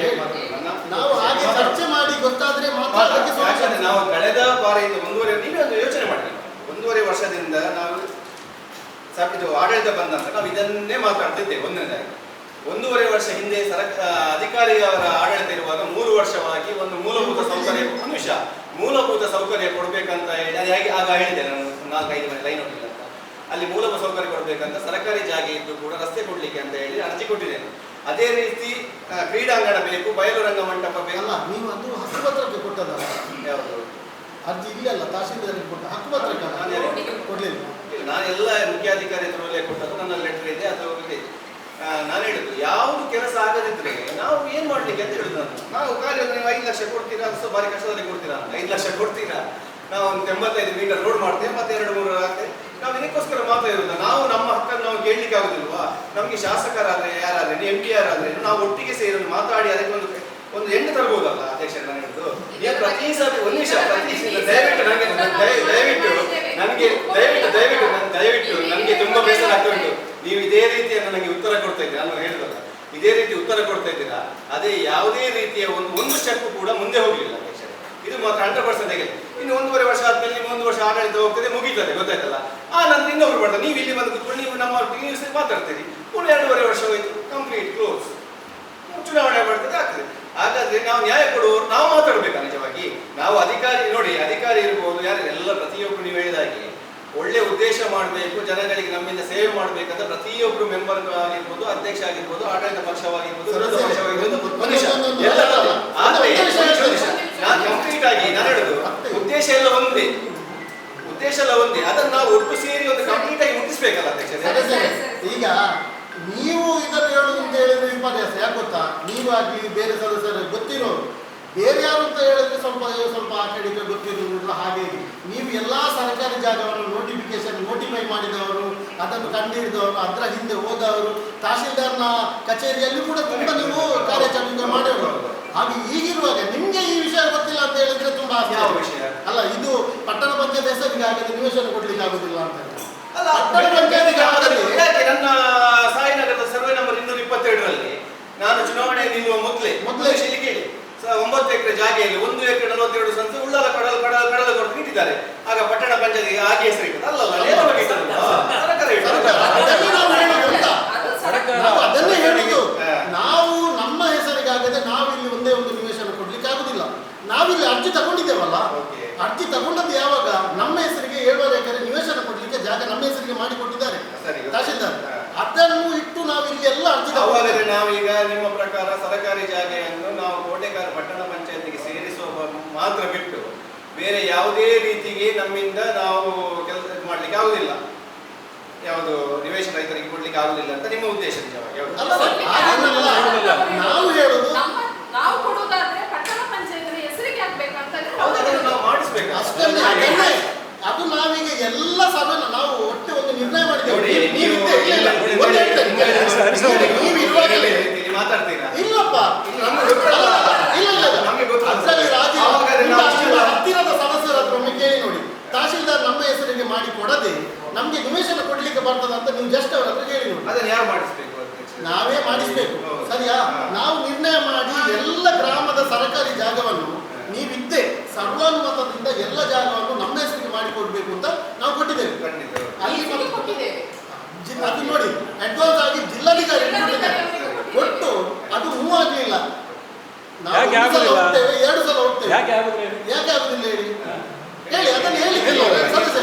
ನಾವು ಹಾಗೆ ಚರ್ಚೆ ಮಾಡಿ ಗೊತ್ತಾದ್ರೆ ಮಾತ್ರ. ನಾವು ಕಳೆದ ಬಾರಿಯಿಂದ 1.5 ನೀವೊಂದು ಯೋಚನೆ ಮಾಡಿ, 1.5 ವರ್ಷದಿಂದ ನಾವು ಇದು ಆಡಳಿತ ಬಂದಂತ ನಾವು ಇದನ್ನೇ ಮಾತಾಡ್ತಿದ್ದೇವೆ. ಒಂದನೇದಾಗಿ 1.5 ವರ್ಷ ಹಿಂದೆ ಅಧಿಕಾರಿಯವರ ಆಡಳಿತ ಇರುವಾಗ 3 ವರ್ಷವಾಗಿ ಒಂದು ಮೂಲಭೂತ ಸೌಕರ್ಯ, ಮೂಲಭೂತ ಸೌಕರ್ಯ ಕೊಡ್ಬೇಕಂತ ಹೇಳಿ ಆಗ ಹೇಳಿದ್ದೆ ನಾನು 4-5 ಲೈನ್ ಹೋಗಿಲ್ಲ ಅಂತ. ಅಲ್ಲಿ ಮೂಲಭೂತ ಸೌಕರ್ಯ ಕೊಡ್ಬೇಕಂತ ಸರ್ಕಾರಿ ಜಾಗ ಇದ್ದು ಕೂಡ ರಸ್ತೆ ಕೊಡ್ಲಿಕ್ಕೆ ಅಂತ ಹೇಳಿ ಅರ್ಜಿ ಕೊಟ್ಟಿದ್ದೇನೆ. ಅದೇ ರೀತಿ ಕ್ರೀಡಾಂಗಣ ಬೇಕು, ಬಯಲು ರಂಗ ಮಂಟಪ ಬೇಕಲ್ಲ. ನೀವು ಅದು ಹಕ್ಕುಪತ್ರಕ್ಕೆ ಕೊಟ್ಟದಲ್ಲ? ಯಾವುದು ಅರ್ಜಿ ಇಲ್ಲಲ್ಲ, ತಹಶೀಲ್ದಾರಿಗೆ ಕೊಟ್ಟ ಹಕ್ಕುಪತ್ರಕ್ಕೆ ಕೊಡ್ಲಿಲ್ಲ. ನಾನೆಲ್ಲ ಮುಖ್ಯಾಧಿಕಾರಿ ಹತ್ರಲ್ಲೇ ಕೊಟ್ಟದ್ದು, ನನ್ನ ಲೆಟರ್ ಇದೆ, ಅದು ಇದೆ. ನಾನು ಹೇಳಿದ್ದು ಯಾವುದು ಕೆಲಸ ಆಗದಿದ್ರೆ ನಾವು ಏನ್ ಮಾಡ್ಲಿಕ್ಕೆ ಅಂತ ಹೇಳುದು. ನಾವು ಖಾಲಿ ನೀವು 5 ಲಕ್ಷ ಕೊಡ್ತೀರಾ, ಅದು ಭಾರಿ ಕಷ್ಟದಲ್ಲಿ ಕೊಡ್ತೀರಾ? 5 ಲಕ್ಷ ಕೊಡ್ತೀರಾ? ನಾವು ಒಂದು 85 ಮೀಟರ್ ರೋಡ್ ಮಾಡ್ತೇವೆ, ಮತ್ತೆ 2-3 ಆಗ್ತೇವೆ. ನಾವು ಇದಕ್ಕೋಸ್ಕರ ಮಾತ್ರ ಇರುವುದು. ನಾವು ನಮ್ಮ ಹಕ್ಕನ್ನು ನಾವು ಕೇಳಲಿಕ್ಕೆ ಆಗುದಿಲ್ವಾ? ನಮಗೆ ಶಾಸಕರಾದ್ರೆ ಯಾರಾದ್ರೆ, MP ಯಾರಾದ್ರೆ ನಾವು ಒಟ್ಟಿಗೆ ಸೇರಿ ಮಾತಾಡಿ ಅದಕ್ಕೆ ಒಂದು ಎಣ್ಣೆ ತರಬಹುದಲ್ಲ ಅಧ್ಯಕ್ಷ? ನಾನು ಹೇಳಿದ್ದು ಪ್ರತಿ ಸಭೆ ಒಂದು ನಿಮಿಷ, ದಯವಿಟ್ಟು ನನಗೆ ತುಂಬಾ ಬೇಸರ ಆಗ್ತಾ ಉಂಟು. ನೀವು ಇದೇ ರೀತಿಯನ್ನು ನನಗೆ ಉತ್ತರ ಕೊಡ್ತಾ ಇದ್ದೀರಾ, ನಾನು ಹೇಳಿದಲ್ಲ, ಇದೇ ರೀತಿ ಉತ್ತರ ಕೊಡ್ತಾ ಇದ್ದೀರಾ. ಅದೇ ಯಾವುದೇ ರೀತಿಯ ಒಂದು ಸ್ಟೆಪ್ ಕೂಡ ಮುಂದೆ ಹೋಗಲಿಲ್ಲ ಅಧ್ಯಕ್ಷ. ಇದು ಮಾತ್ರ 100% ಆಗಿದೆ. ಇನ್ನು 1.5 ವರ್ಷ ಆದ್ಮೇಲೆ ನಿಮ್ಮ 1 ವರ್ಷ ಆಡಳಿತ ಹೋಗ್ತದೆ, ಮುಗೀತದೆ, ಗೊತ್ತಾಯ್ತಲ್ಲ? ನಂತರ ಇನ್ನೊಬ್ರು ಮಾಡ್ತಾರೆ, ನೀವು ಇಲ್ಲಿ ಬಂದು ಕೂತ್ಕೊಂಡು ನೀವು ನಮ್ಮ ನೀವು ಮಾತಾಡ್ತೀರಿ, ಪುನಃ 2.5 ವರ್ಷ ಹೋಯ್ತು, ಕಂಪ್ಲೀಟ್ ಕ್ಲೋಸ್, ಚುನಾವಣೆ ಮಾಡ್ತದೆ, ಆಗ್ತದೆ. ಹಾಗಾದ್ರೆ ನಾವು ನ್ಯಾಯ ಕೊಡುವವರು ನಾವು ಮಾತಾಡ್ಬೇಕಾ? ನಿಜವಾಗಿ ನಾವು ಅಧಿಕಾರಿ ನೋಡಿ, ಅಧಿಕಾರಿ ಇರ್ಬೋದು, ಯಾರು ಎಲ್ಲ ಪ್ರತಿಯೊಬ್ಬರು ನೀವು ಹೇಳಿದಾಗೆ ಒಳ್ಳೆ ಉದ್ದೇಶ ಮಾಡಬೇಕು, ಜನಗಳಿಗೆ ನಮ್ಮಿಂದ ಸೇವೆ ಮಾಡಬೇಕಂತ ಪ್ರತಿಯೊಬ್ಬರು ಮೆಂಬರ್ ಆಗಿರ್ಬೋದು, ಅಧ್ಯಕ್ಷ ಆಗಿರ್ಬೋದು, ಆಡಳಿತ ಪಕ್ಷವಾಗಿರ್ಬೋದು, ವಿರೋಧ ಪಕ್ಷವಾಗಿರ್ಬೋದು, ನಾನು ಕಂಪ್ಲೀಟ್ ಆಗಿ ನಾನು ಹೇಳುದು ಉದ್ದೇಶ ಎಲ್ಲ ಒಂದೇ, ಅದನ್ನು ನಾವು ಒಟ್ಟು ಸೇರಿ ಒಂದು ಕಂಪ್ಲೀಟ್ ಆಗಿ ಮುಟ್ಟಿಸ್ಬೇಕಲ್ಲ ಅಧ್ಯಕ್ಷ? ಈಗ ನೀವು ಇದನ್ನು ಹೇಳುದು ಅಂತ ಹೇಳಿದ್ರೆ ವಿಪರ್ಯಾಸ. ಯಾಕೆ ಗೊತ್ತಾ? ನೀವಾಗಿ ಬೇರೆ ಸದಸ್ಯರು ಗೊತ್ತಿರೋರು, ಬೇರೆ ಯಾರು ಅಂತ ಹೇಳಿದ್ರೆ ಸ್ವಲ್ಪ ಆ ಕಡೆಗೆ ಗೊತ್ತಿರೋದಿಲ್ಲ. ಹಾಗೆ ನೀವು ಎಲ್ಲ ಸರ್ಕಾರಿ ಜಾಗವನ್ನು ನೋಟಿಫೈ ಮಾಡಿದವರು, ಅದನ್ನು ಕಂಡುಹಿಡಿದವರು, ಅದರ ಹಿಂದೆ ಹೋದವರು, ತಹಶೀಲ್ದಾರ್ನ ಕಚೇರಿಯಲ್ಲಿ ಕೂಡ ತುಂಬ ನೀವು ಕಾರ್ಯಾಚರಣೆ ಮಾಡಿರೋರು. ಹಾಗೆ ಈಗಿರುವಾಗ ನಿಮ್ಗೆ ಈ ವಿಷಯ ಗೊತ್ತಿಲ್ಲ ಅಂತ ಹೇಳಿದ್ರೆ ತುಂಬಾ ವಿಷಯ ಅಲ್ಲ. ಇದು ಪಟ್ಟಣ ಪಂಚಾಯತ್ ಹೆಸರಿಗೆ ಆಗದೆ ನಿವೇಶನ ಕೊಡ್ಲಿಕ್ಕೆ ಆಗುದಿಲ್ಲ ಅಂತ ನನ್ನ ಸಾಯಿನಗರದ ಸರ್ವೆ ನಂಬರ್ 222ರಲ್ಲಿ ನಾನು ಚುನಾವಣೆ ನಿಲ್ಲುವ ಮೊದಲೇ ಕೇಳಿ 9 ಎಕರೆ ಜಾಗೆಯಲ್ಲಿ 1 ಎಕರೆ 42 ಸಂಖ್ಯೆ ಉಳ್ಳಾಲ ಕಡಲ ಕೊಟ್ಟು ಇಟ್ಟಿದ್ದಾರೆ. ಆಗ ಪಟ್ಟಣ ಪಂಚಾಯತ್ಗೆ ಆಗಿ ಹೆಸರಿಟ್ಟದ್ದು ಅಲ್ಲಲ್ಲ, ಅದನ್ನೇ ಹೇಳುದು. ನಾವು ನಮ್ಮ ಹೆಸರಿಗಾಗದೆ ನಾವಿಲ್ಲಿ ಒಂದೇ ಒಂದು ನಿವೇಶನ ಕೊಡ್ಲಿಕ್ಕೆ ಆಗುದಿಲ್ಲ. ನಾವಿಲ್ಲಿ ಅರ್ಜಿ ತಗೊಂಡಿದ್ದೇವಲ್ಲ, ಅರ್ಜಿ ತಗೊಂಡದ್ದು ಯಾವಾಗ ನಮ್ಮ ಹೆಸರಿಗೆ 7.5 ಎಕರೆ ನಿವೇಶನ ಕೊಡ್ಲಿಕ್ಕೆ ಜಾಗ ನಮ್ಮ ಹೆಸರಿಗೆ ಮಾಡಿಕೊಟ್ಟಿದ್ದಾರೆ ಸರಿ. ತಹಶೀಲ್ದಾರ್. ಹಾ. ಅದನ್ನು ಇಟ್ಟು ನಾವು ಇಲ್ಲಿ ಎಲ್ಲ ಅರ್ಜಿ ಹಾಗಾದರೆ ನಾವೀಗ ನಿಮ್ಮ ಪ್ರಕಾರ ಸರ್ಕಾರಿ ಜಾಗೆಯನ್ನು ನಾವು ಕೋಟೆಕಾರ ಪಟ್ಟಣ ಪಂಚಾಯತಿಗೆ ಸೇರಿಸುವ ಮಾತ್ರ ಬಿಟ್ಟು ಬೇರೆ ಯಾವುದೇ ರೀತಿಗೆ ನಮ್ಮಿಂದ ನಾವು ಕೆಲಸ ಮಾಡ್ಲಿಕ್ಕೆ ಆಗುದಿಲ್ಲ, ಯಾವುದು ನಿವೇಶನ ರೈತರಿಗೆ ಕೊಡ್ಲಿಕ್ಕೆ ಆಗುದಿಲ್ಲ ಅಂತ ನಿಮ್ಮ ಉದ್ದೇಶ ನಿಜವಾಗಿ ಯಾವುದು? ಅಲ್ಲ, ಹಾಗೇನಲ್ಲ. ನಾವು ಹೇಳುದು ನಾವು ಕೊಡುವುದಾದ್ರೆ ಪಟ್ಟಣ ಪಂಚಾಯತ್ ಹೆಸರಿಗೆ ಆಗ್ಬೇಕಂತಂದ್ರೆ ಅದನ್ನು ನಾವು ಮಾಡಿಸ್ಬೇಕು ಅಷ್ಟನ್ನೇ. ಅದು ನಾವೀಗ ಎಲ್ಲ ಸಭೆ ನಾವು ಒಟ್ಟು ಒಂದು ನಿರ್ಣಯ ಮಾಡಿದ್ದೇವೆ. ನೋಡಿ, ನೀವು ನೀವು ಇದ್ದೆ, ಇಲ್ಲ, ಇಲ್ಲ, ಒಂದು ಹೇಳ್ತೇನೆ. ನೀವು ಇರುವಾಗಲೇ ಇಲ್ಲಿ ಮಾತಾಡ್ತೀರಾ? ಇಲ್ಲಪ್ಪ, ನಮ್ಗೆ ಗೊತ್ತಲ್ಲ. ಇಲ್ಲ ನಮ್ಗೆ ಗೊತ್ತಲ್ಲ. ಅದ್ರಲ್ಲಿ ರಾಜಿ ಆವಾಗ ನಿಮ್ಮ ನಾವು ನಿಮ್ಮ ಹತ್ತಿರದ ಸದಸ್ಯರ ಹತ್ರ ಒಮ್ಮೆ ಕೇಳಿ ನೋಡಿ. ತಹಶೀಲ್ದಾರ್ ನಮ್ಮ ಹೆಸರಿಗೆ ಮಾಡಿ ಕೊಡದೆ ನಮ್ಗೆ ನಿವೇಶನ ಕೊಡ್ಲಿಕ್ಕೆ ಬರ್ತದ ಅಂತ ನೀವು ಜಸ್ಟ್ ಅವರ ಹತ್ರ ಕೇಳಿ ನೋಡಿ. ಅದನ್ನು ಯಾರು ಮಾಡಿಸ್ಬೇಕು ಅಧ್ಯಕ್ಷ? ನಾವೇ ಮಾಡಿಸ್ಬೇಕು, ಹೌದು. ಸರಿಯಾ? ಹಾ. ನಾವು ನಿರ್ಣಯ ಮಾಡಿ ಎಲ್ಲ ಗ್ರಾಮದ ಸರ್ಕಾರಿ ಜಾಗವನ್ನು ನೀವಿದ್ದೆ ಸರ್ವಾನುಮತದಿಂದ ಎಲ್ಲ ಜಾಗವನ್ನು ನಮ್ಮ ಹೆಸರಿಗೆ ಮಾಡಿಕೊಡ್ಬೇಕು ಅಂತ ನಾವು ಕೊಟ್ಟಿದ್ದೇವೆ. ಖಂಡಿತ. ಅಲ್ಲಿ ಹೆಸರಿಗೆ ಕೊಟ್ಟಿದ್ದೇವೆ. ಅದು ನೋಡಿ, ಅಡ್ವಾನ್ಸ್ ಆಗಿ ಜಿಲ್ಲಾಧಿಕಾರಿ ಕೊಟ್ಟಿದ್ದಾರೆ. ಒಟ್ಟು ಅದು ಮೂವ್ ಆಗಲಿಲ್ಲ. ನಾವು ಯಾಕೆ ಒಂದು ಸಲ ಆಗುದಿಲ್ಲ? ಹೋಗ್ತೇವೆ, 2 ಸಲ ಹೋಗ್ತೇವೆ. ಯಾಕೆ ಆಗುದಿಲ್ಲ? ಯಾಕೆ ಆಗುದಿಲ್ಲ ಹೇಳಿ? ಹೇಳಿ, ಅದನ್ನು ಹೇಳಿ ಸದಸ್ಯ.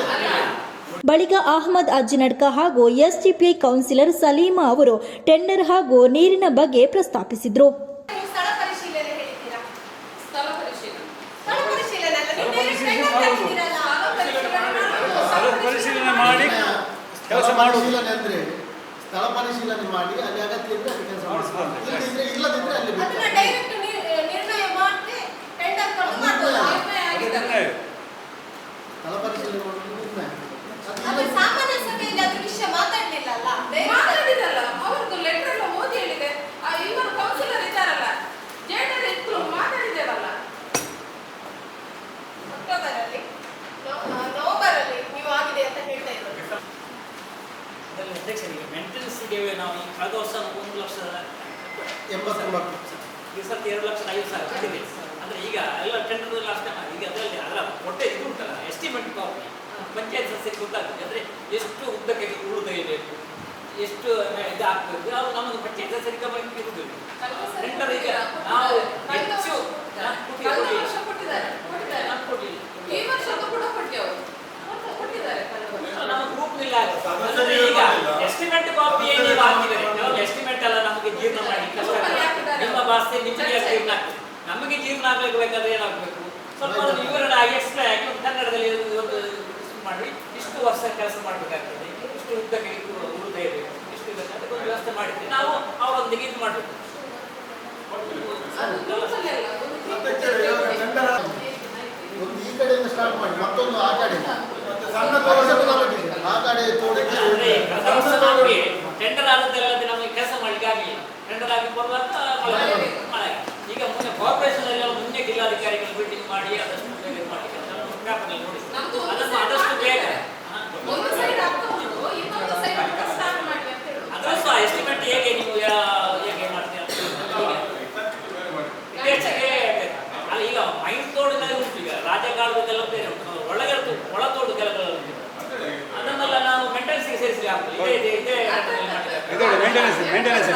ಬಳಿಕ ಅಹಮದ್ ಅಜ್ಜಿನಡ್ಕ ಹಾಗೂ ಎಸ್ಡಿಪಿಐ ಕೌನ್ಸಿಲರ್ ಸಲೀಮಾ ಅವರು ಟೆಂಡರ್ ಹಾಗೂ ನೀರಿನ ಬಗ್ಗೆ ಪ್ರಸ್ತಾಪಿಸಿದರು. ನೀವು ಸ್ಥಳ ಪರಿಶೀಲನೆ ಹೇಳಿದ್ದೀರಾ? ಸ್ಥಳ ಪರಿಶೀಲನೆ ಸ್ಥಳ ಪರಿಶೀಲನೆ ಅಲ್ಲ, ನೀವು direct tender ಕರೆದಿದ್ದೀರಲ್ಲ. ಸ್ಥಳ ಪರಿಶೀಲನೆ ಮಾಡಿ ಕೆಲಸ ಸ್ಥಳ ಮಾಡುವುದು. ಪರಿಶೀಲನೆ ಅಂದ್ರೆ ಸ್ಥಳ ಪರಿಶೀಲನೆ ಮಾಡಿ ಅಲ್ಲಿ ಅಗತ್ಯ ಇದ್ರೆ ಅಲ್ಲಿ ಕೆಲಸ ಮಾಡಿಸ್ತಾರೆ. ಇಲ್ಲದಿದ್ರೆ ಇಲ್ಲದಿದ್ರೆ ಅಲ್ಲಿ ಬಿಟ್ಟು. ಅದನ್ನ ಡೈರೆಕ್ಟ್ ನಿರ್ಣಯ ಮಾಡಿ ಟೆಂಡರ್ ಕೊಟ್ಟು ಮಾಡ್ಬೋದು. ನಿರ್ಣಯ ಆಗಿದ್ದಲ್ಲ. ಸ್ಥಳ ಪರಿಶೀಲನೆ ಮಾಡೋದು ನಿರ್ಣಯ. ಅದು ಸಾಮಾನ್ಯ ಸಭೆಯಲ್ಲಿ ಅದ್ರ ವಿಷಯ ಮಾತಾಡ್ಲಿಲ್ಲ ಅಲ್ಲ? ಮಾತಾಡಿದಲ್ಲ, ಅವ್ರದ್ದು ಲೆಟರ್ ಎಲ್ಲ ಓದಿ ಹೇಳಿದೆ. ಇವರು ಕೌನ್ಸಿಲರ್ ಇದ್ದಾರಲ್ಲ, ಜೇಡರ್ ಇತ್ತು, ಮಾತಾಡಿದ್ದೇವಲ್ಲ. ಅಕ್ಟೋಬರಲ್ಲಿ ನವೆಂಬರಲ್ಲಿ ನೀವು ಆಗಿದೆ ಅಂತ ಹೇಳ್ತಾ ಇದ್ರು. ಅದರಲ್ಲಿ ಅಧ್ಯಕ್ಷರಿಗೆ ಮೇಂಟೆನೆನ್ಸ್ಗೆ ನಾವು ಈ ಕಳೆದ ವರ್ಷ 89. ಈ ಸರ್ತಿ 2,50,000 ಕಟ್ಟಿದೆ. ಅಂದರೆ ಈಗ ಎಲ್ಲ ಟೆಂಡರ್ ಲಾಸ್ಟ್ ಟೈಮ್ ಈಗ ಅದರಲ್ಲಿ ಅದರ ಹೊಟ್ಟೆ ಇದು ಉಂಟಲ್ಲ ಎಸ್ಟಿಮೇಟ್ ಕಾಪಿ ಪಂಚಾಯತ್ ಸದಸ್ಯರಿಗೆ ಗೊತ್ತಾಗುತ್ತೆ. ಅಂದರೆ ಎಷ್ಟು ಉದ್ದಕ್ಕೆ ಉಳಿದಬೇಕು, ಎಷ್ಟು ಇದು ಆಗ್ತದೆ, ಅದು ನಮ್ಮದು ಪಂಚಾಯತ್ ಸದಸ್ಯರಿಗೆ ಬಗ್ಗೆ ಇರುವುದಿಲ್ಲ. ಟೆಂಡರ್ ಈಗ ನಾವು ಹೆಚ್ಚು ಕಳೆದ ವರ್ಷ ಕೊಟ್ಟಿದ್ದಾರೆ. ನಾನು ಕೊಡಲಿಲ್ಲ. ಈ ವರ್ಷದ್ದು ಕೂಡ ಕೊಟ್ಟೆವು. ಕೊಟ್ಟಿದ್ದಾರೆ ಕಳೆದ ವರ್ಷ. ನಮ್ಮ ಗ್ರೂಪ್ ಇಲ್ಲ. ಅಂದ್ರೆ ಈಗ ಎಸ್ಟಿಮೇಟ್ ಕಾಪಿ ನೀವು ಹಾಕಿದರೆ ಕೆಲವು ಎಸ್ಟಿಮೇಟ್ ಎಲ್ಲ ನಮಗೆ ಜೀರ್ಣ ಮಾಡಿ ಕಷ್ಟ ಆಗ್ತದೆ. ನಿಮ್ಮ ಭಾಷೆ ನಿಮಗೆ ಜೀರ್ಣ ಆಗ್ತದೆ, ನಮಗೆ ಜೀರ್ಣ ಆಗಬೇಕಾದ್ರೆ ಏನಾಗಬೇಕು, ಸ್ವಲ್ಪ ವಿವರಣೆ ಆಗಿ ಎಕ್ಸ್ಪ್ಲೈನ್ ಆಗಿ ಒಂದು ಕನ್ನಡದಲ್ಲಿ ಒಂದು ಮಾಡಿ ಇಷ್ಟು ವರ್ಷ ಕೆಲಸ ಮಾಡಬೇಕಾಗ್ತದೆ, ಇಷ್ಟು ಉದ್ದಕ್ಕೆ ಉಳಿದೇ ಇರಬೇಕು, ಇಷ್ಟು ಅದಕ್ಕೆ ಒಂದು ವ್ಯವಸ್ಥೆ ಮಾಡಿದ್ವಿ ನಾವು ಅವರೊಂದಿಗೆ ಇದು ಮಾಡಬೇಕು. ಅದು ಗ್ರೂಪಲ್ಲಿ ಅಲ್ಲ, ಒಂದು ಈ ಕಡೆಯಿಂದ ಸ್ಟಾರ್ಟ್ ಮಾಡಿ, ಮತ್ತೊಂದು ಆ ಕಡೆ ಆ ಕಡೆ ತೋಡಕ್ಕೆ ಅಂದ್ರೆ ಕಳೆದ ವರ್ಷ ನಮಗೆ ಟೆಂಡರ್ ಆದದ್ದೆಲ್ಲದೆ ನಮಗೆ ಕೆಲಸ ಮಾಡ್ಲಿಕ್ಕೆ ಆಗಲಿಲ್ಲ. ಟೆಂಡರ್ ಆಗಿ ಬರುವಾಗ ಮಳೆ. ಈಗ ಮುಂದೆ ಕಾರ್ಪೊರೇಷನ್ ಎಲ್ಲ ಮುಂದೆ ಜಿಲ್ಲಾಧಿಕಾರಿಗಳು ಮೀಟಿಂಗ್ ಮಾಡಿ ಅದಷ್ಟು ಬೇಗ ಮಾಡಿ ಪೇಪರ್ನಲ್ಲಿ ನೋಡಿ ಅದನ್ನು ಆದಷ್ಟು ಬೇಗ ಒಂದು ಸೈಡ್ ಆಗ್ತಾ ಉಂಟು, ಇನ್ನೊಂದು ಸೈಡ್ ಸ್ಟಾರ್ಟ್ ಮಾಡಿ ಅಂತ ಹೇಳುದು. ಅದರಲ್ಲೂ ಎಸ್ಟಿಮೇಟ್ ಹೇಗೆ ನೀವು ಹೇಗೆ ಮಾಡ್ತೀರಾ ಇತ್ತೀಚೆಗೆ ಅಲ್ಲ ಈಗ ಮೈನ್ ತೋಡಿನಲ್ಲಿ ಉಂಟು, ಈಗ ರಾಜಕಾಲದೆಲ್ಲ ಬೇರೆ ಉಂಟು, ಒಳತೋಡು ಕೆಲವು ಅದನ್ನೆಲ್ಲ ನಾವು ಮೇಂಟೆನೆನ್ಸ್ಗೆ ಸೇರಿಸಲಿ ಆಗ್ತದೆ. ಇದೇ ಮೇಂಟೆನೆನ್ಸ್